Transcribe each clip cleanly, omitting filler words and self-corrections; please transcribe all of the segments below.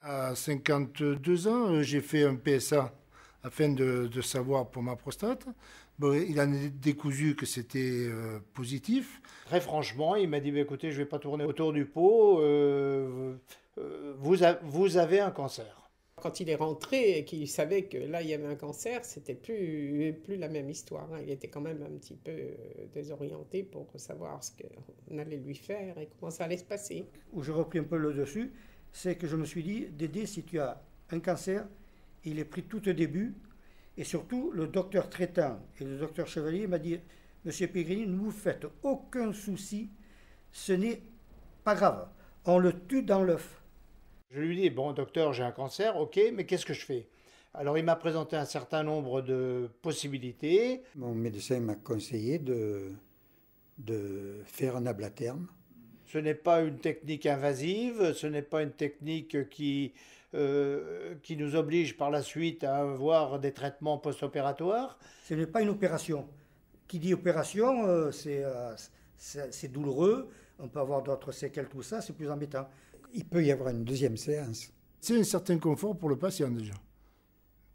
À 52 ans, j'ai fait un PSA afin de savoir pour ma prostate. Bon, il en est décousu que c'était positif. Très franchement, il m'a dit, bah, écoutez, je ne vais pas tourner autour du pot, vous avez un cancer. Quand il est rentré et qu'il savait que là, il y avait un cancer, c'était plus la même histoire, hein. Il était quand même un petit peu désorienté pour savoir ce qu'on allait lui faire et comment ça allait se passer. Où j'ai repris un peu le dessus, c'est que je me suis dit, Dédé, si tu as un cancer, il est pris tout au début. Et surtout, le docteur traitant et le docteur Chevalier m'a dit, Monsieur Pégrini, ne vous faites aucun souci, ce n'est pas grave. On le tue dans l'œuf. Je lui dis, bon docteur, j'ai un cancer, ok, mais qu'est-ce que je fais? Alors il m'a présenté un certain nombre de possibilités. Mon médecin m'a conseillé de faire un ablatherme. Ce n'est pas une technique invasive, ce n'est pas une technique qui nous oblige par la suite à avoir des traitements post-opératoires. Ce n'est pas une opération. Qui dit opération, c'est douloureux, on peut avoir d'autres séquelles, tout ça, c'est plus embêtant. Il peut y avoir une deuxième séance. C'est un certain confort pour le patient déjà,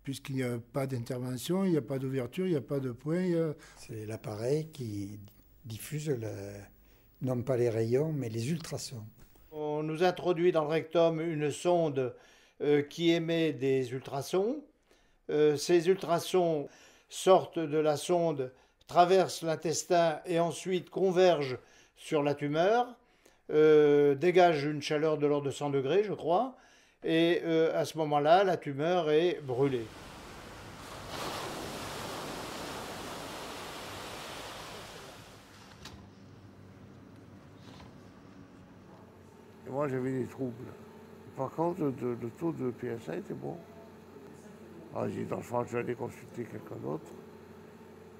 puisqu'il n'y a pas d'intervention, il n'y a pas d'ouverture, il n'y a pas de point. C'est l'appareil qui diffuse non pas les rayons, mais les ultrasons. On nous introduit dans le rectum une sonde qui émet des ultrasons. Ces ultrasons sortent de la sonde, traversent l'intestin et ensuite convergent sur la tumeur, dégagent une chaleur de l'ordre de 100 degrés, je crois, et à ce moment-là, la tumeur est brûlée. Et moi, j'avais des troubles. Par contre, le taux de PSA était bon. Alors, j'ai dit, dans le fond, je vais aller consulter quelqu'un d'autre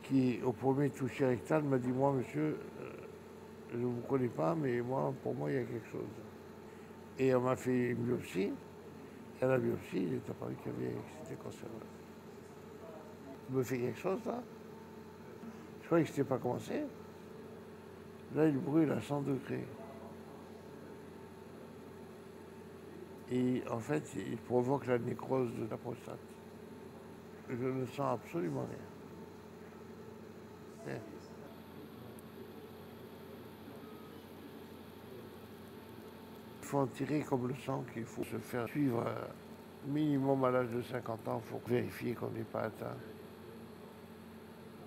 qui, au premier toucher rectal, m'a dit, moi, monsieur, je ne vous connais pas, mais moi, pour moi, il y a quelque chose. Et on m'a fait une biopsie. Et à la biopsie, il est apparu que c'était cancéreux. Il me fait quelque chose, là? Je croyais que ce n'était pas commencé. Là, il brûle à 100 degrés. Et en fait, il provoque la nécrose de la prostate. Je ne sens absolument rien. Il faut en tirer comme le sang qu'il faut se faire suivre minimum à l'âge de 50 ans pour vérifier qu'on n'est pas atteint.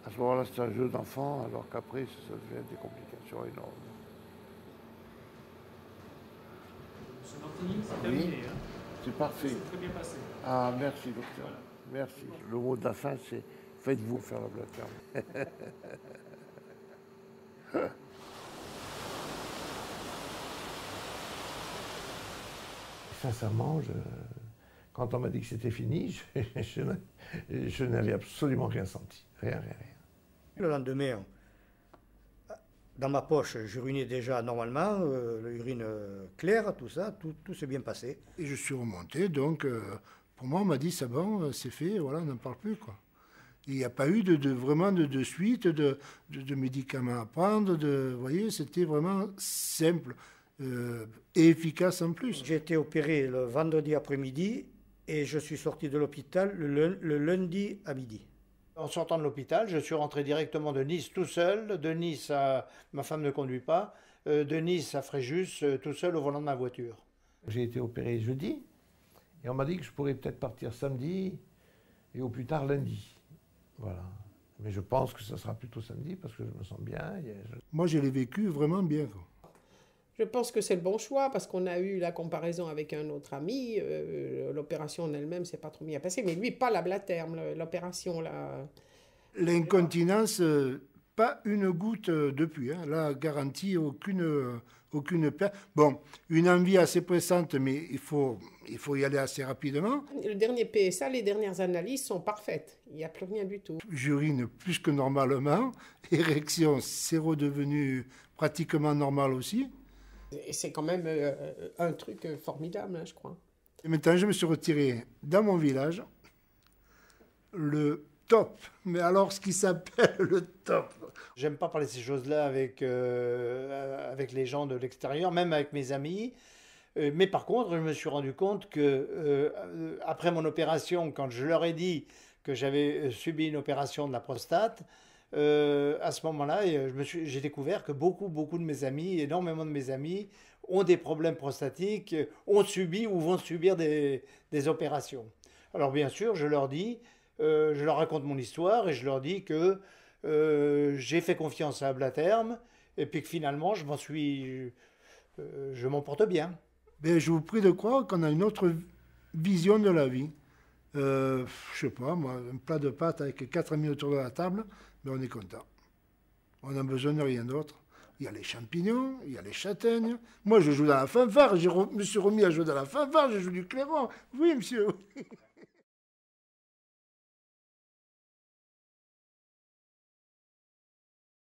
À ce moment-là, c'est un jeu d'enfant, alors qu'après, ça devient des complications énormes. Monsieur Martini, c'est terminé. Hein. C'est parfait. C'est très bien passé. Ah, merci, docteur. Voilà. Merci. Le mot de la fin, c'est faites-vous faire l'ablatherme. Sincèrement, quand on m'a dit que c'était fini, je n'avais absolument rien senti. Rien. Le lendemain, dans ma poche, j'urinais déjà normalement, l'urine claire, tout ça, tout s'est bien passé. Et je suis remonté, donc pour moi, on m'a dit, c'est bon, c'est fait, voilà, on n'en parle plus, quoi. Il n'y a pas eu vraiment de suite, de médicaments à prendre, vous voyez, c'était vraiment simple et efficace en plus. J'ai été opéré le vendredi après-midi et je suis sorti de l'hôpital le lundi à midi. En sortant de l'hôpital, je suis rentré directement de Nice tout seul. De Nice à... Ma femme ne conduit pas. De Nice à Fréjus, tout seul au volant de ma voiture. J'ai été opéré jeudi et on m'a dit que je pourrais peut-être partir samedi et au plus tard lundi. Voilà. Mais je pense que ça sera plutôt samedi parce que je me sens bien. Moi, je l'ai vécu vraiment bien, quoi. Je pense que c'est le bon choix parce qu'on a eu la comparaison avec un autre ami. L'opération en elle-même, c'est pas trop bien passé. Mais lui, pas l'ablatherme, l'opération là. L'incontinence, pas une goutte depuis. Hein. Là, garantie, aucune perte. Bon, une envie assez pressante, mais il faut y aller assez rapidement. Le dernier PSA, les dernières analyses sont parfaites. Il n'y a plus rien du tout. J'urine plus que normalement. Érection, c'est redevenu pratiquement normal aussi. Et c'est quand même un truc formidable, hein, je crois. Et maintenant, je me suis retiré dans mon village. Le top. Mais alors, ce qui s'appelle le top. J'aime pas parler de ces choses-là avec les gens de l'extérieur, même avec mes amis. Mais par contre, je me suis rendu compte que après mon opération, quand je leur ai dit que j'avais subi une opération de la prostate, à ce moment-là, j'ai découvert que beaucoup de mes amis, énormément de mes amis, ont des problèmes prostatiques, ont subi ou vont subir des opérations. Alors bien sûr, je leur dis, je leur raconte mon histoire et je leur dis que j'ai fait confiance à Ablaterme et puis que finalement, je m'en porte bien. Ben, je vous prie de croire qu'on a une autre vision de la vie. Je sais pas, moi, un plat de pâtes avec 4 amis autour de la table, mais on est content. On n'a besoin de rien d'autre. Il y a les champignons, il y a les châtaignes. Moi, je joue dans la fanfare, me suis remis à jouer dans la fanfare, je joue du clairon. Oui, monsieur.